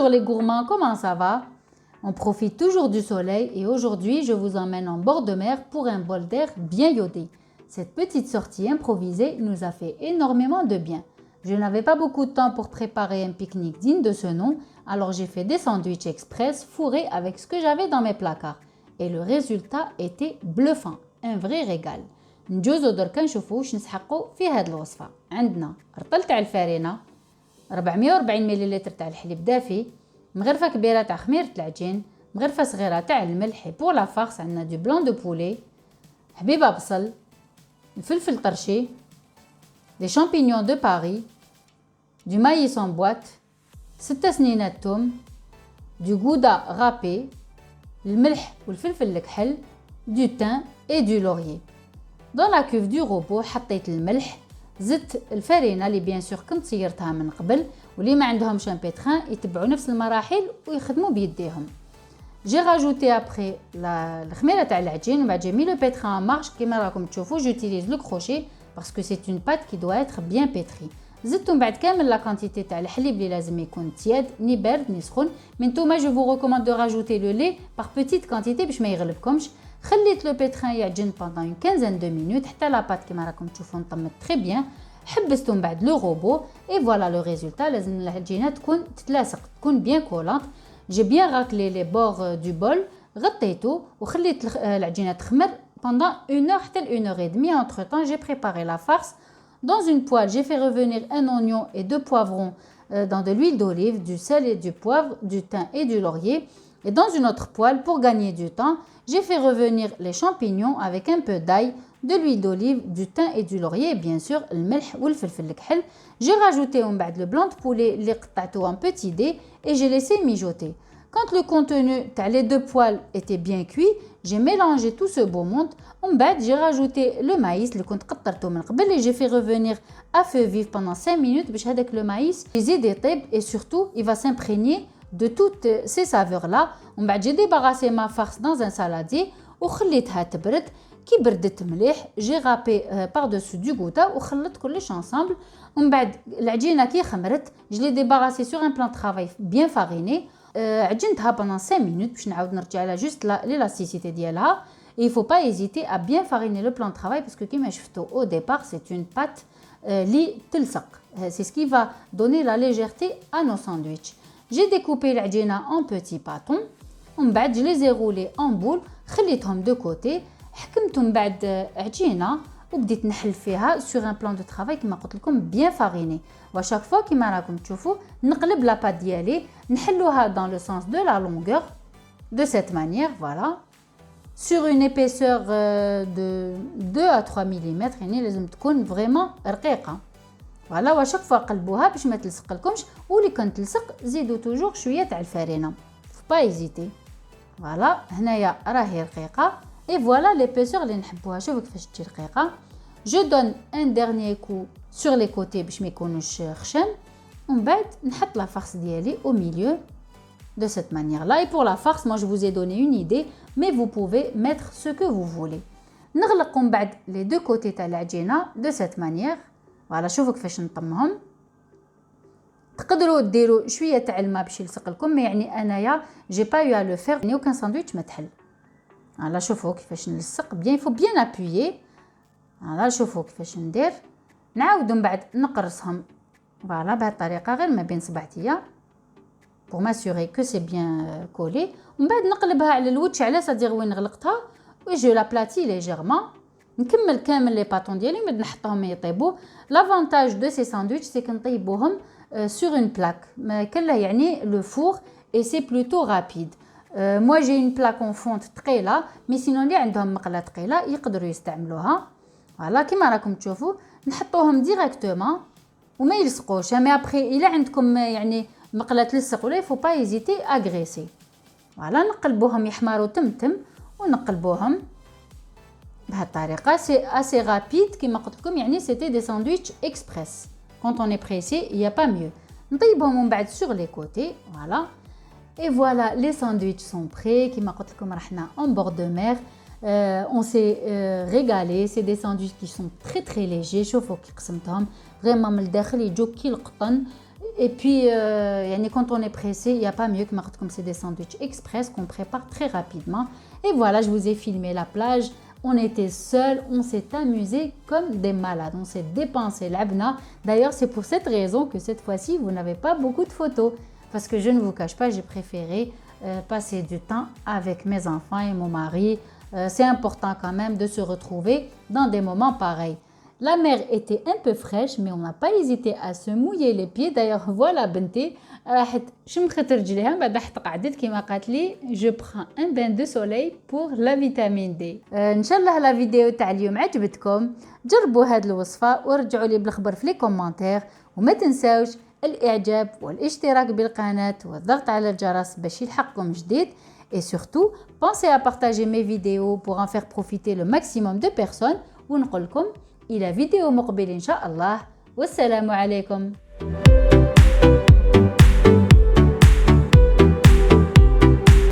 Bonjour les gourmands, comment ça va? On profite toujours du soleil et aujourd'hui je vous emmène en bord de mer pour un bol d'air bien iodé. Cette petite sortie improvisée nous a fait énormément de bien. Je n'avais pas beaucoup de temps pour préparer un pique-nique digne de ce nom, alors j'ai fait des sandwichs express fourrés avec ce que j'avais dans mes placards. Et le résultat était bluffant, un vrai régal. نجوزو دركا نشوفو واش نسحقو في هاد الوصفة. عندنا رطل تاع الفارينة، 440 مليلتر تاع الحليب دافي، مغرفة كبيرة تاع خميرة العجين، مغرفة صغيرة تاع الملح. بور لا فارس عندنا دو بلان دو بولي، حبيبة بصل، الفلفل طرشي، دي شامبينيون دو باري، دو مايس en boîte، 6 سنينات توم، دو غودا رابي، الملح والفلفل الكحل، دو تان et du laurier. Dans la cuve du robot حطيت الملح، زدت الفارينة اللي بيان سور كنت صيرتها من قبل، واللي ما عندهمش ان بيتران يتبعوا نفس المراحل ويخدموا بيديهم. جي راجوتي ابري الخميره تاع العجين وبعد جي مي لو بيتران مارش كيما راكم تشوفوا. جوتيليز لو كروشي باسكو سي اون بات كي دوا اتر بيان بيتري. زدت من بعد كامل لا كونتيتي تاع الحليب اللي لازم يكون تياد ني بارد ني سخون. من نتوما جو فو ريكوموند دو راجوتي لو لي باغ بيتيت كونتيتي باش ما يغلبكمش. خليت لو بيتران يعجن بوندون اون كانزان دو مينوت حتى لا بات كيما راكم تشوفوا نطمت تري بيان. حبستو من بعد لو روبو اي فوالا لو ريزولتا. لازم العجينه تكون تتلاصق تكون بيان كولانت. جي بيان راكلي لي بور دو بول، غطيته وخليت العجينه تخمر pendant 1 heure حتى 1 heure et demie. Entre temps, j'ai préparé la farce. Dans une poêle, j'ai fait revenir un oignon et 2 poivrons dans de l'huile d'olive, du sel et du poivre, du thym et du laurier. Et dans une autre poêle, pour gagner du temps, j'ai fait revenir les champignons avec un peu d'ail, de l'huile d'olive, du thym et du laurier, et bien sûr, le melh ou le filfil الكحل. J'ai rajouté le blanc de poulet, les قطعته en petits dés et j'ai laissé mijoter. Quand le contenu les 2 poêles était bien cuit, j'ai mélangé tout ce beau monde. J'ai rajouté le maïs اللي كنت قطرته من قبل et j'ai fait revenir à feu vif pendant 5 minutes باش هذاك le maïs يزيد يطيب et surtout il va s'imprégner de toutes ces saveurs là. j'ai débarrassé ma farce dans un saladier وخليتها تبرد. كي بردت مليح j'ai râpé par-dessus du gouda وخلط كلش ensemble. ومن بعد العجينه كي خمرت je l'ai débarrassé sur un plan de travail bien fariné. عجنتها pendant 5 minutes باش نعاود نرجع لها juste l'élasticité ديالها. Et il faut pas hésiter à bien fariner le plan de travail parce que كيما شفتوا au départ c'est une pâte اللي تلصق. C'est ce qui va donner la légèreté à nos sandwichs. J'ai découpé العجينه en petits bâtons. ومن بعد je les ai roulés en boule خليتهم de côté. حكمت من بعد عجينه وبديت نحل فيها sur un plan de travail كما قلت لكم bien fariné. وشاك فوا كيما راكم تشوفوا نقلب لا بات ديالي نحلوها dans le sens de la longueur de cette manière. Voilà, sur une épaisseur de 2 à 3 mm. يعني لازم تكون vraiment رقيقه. فوالا وشاك فوا قلبوها باش ما تلصق لكمش. واللي كانت تلصق زيدوا توجور شويه تاع الفارينه. faut pas hésiter. فوالا هنايا راهي رقيقه. Et voilà l'épaisseur اللي نحبوها. شوفوا كيفاش تجي رقيقه. Je donne un dernier coup sur les côtés باش ما يكونوش خشن. ومن بعد نحط la farce ديالي au milieu de cette manière là. Et pour la farce, moi je vous ai donné une idée, mais vous pouvez mettre ce que vous voulez. نغلق من بعد les deux côtés تاع العجينه de cette manière. voilà شوفوا كيفاش نطمهم. تقدروا ديروا شويه تاع الماء باش يلصق لكم، mais يعني انايا j'ai pas eu à le faire. يعني aucun sandwich ما تحل. voilà شوفوا كيفاش نلصق bien. il faut bien appuyer. voilà شوفوا كيفاش ندير. نعاود من بعد نقرصهم voilà بهذه الطريقه غير ما بين صبعتيا pour m'assurer que c'est bien collé. ومن بعد نقلبها على الوجه على صدير وين غلقتها و جو لابلاتي ليجيرمون. نكمل كامل لي باتون ديالي ومن نحطهم يطيبوا. لافونتاج دو سي ساندويتش سي كنطيبوهم sur une plaque. ما كلا يعني le four et c'est plutôt rapide. moi j'ai une plaque en fonte ثقيله، mais sinon اللي عندهم مقله ثقيله يقدروا يستعملوها. voilà كيما راكم تشوفوا نحطوهم ديريكتومون وما يلصقوش. مي ابري الا عندكم يعني مقله تلصق ولا faut pas hésiter à graisser. voilà نقلبوهم يحمروا تمتم ونقلبوهم بهذه الطريقه. سي assez rapide كيما قلت لكم. يعني c'était des sandwichs express. quand on est pressé il y a pas mieux. نطيبهم من بعد sur les côtés. voilà et voilà les sandwichs sont prêts. كيما قلت لكم رحنا en bord de mer. on s'est régalé. c'est des sandwichs qui sont très très légers. شوفوا كي قسمتهم vraiment من الداخل يجوا كي القطن. Et puis, quand on est pressé, il n'y a pas mieux que comme c'est des sandwichs express qu'on prépare très rapidement. Et voilà, je vous ai filmé la plage. On était seuls, on s'est amusé comme des malades. On s'est dépensé l'abna. D'ailleurs, c'est pour cette raison que cette fois-ci, vous n'avez pas beaucoup de photos. Parce que je ne vous cache pas, j'ai préféré passer du temps avec mes enfants et mon mari. C'est important quand même de se retrouver dans des moments pareils. La mer était un peu fraîche, mais on n'a pas hésité à se mouiller les pieds. D'ailleurs, voilà بنتي راحت شمخت رجليها بعد حتى قعدت كيما قالت لي je prends un bain de soleil pour la vitamine D. ان شاء الله لا فيديو تاع اليوم عجبتكم. جربوا هاد الوصفة ورجعوا لي بالخبر في لي كومنتير وما تنساوش الاعجاب والاشتراك بالقناة والضغط على الجرس باش يلحقكم جديد. Et surtout, pensez à partager mes vidéos pour en faire profiter le maximum de personnes. ونقول لكم إلى فيديو مقبل إن شاء الله والسلام عليكم.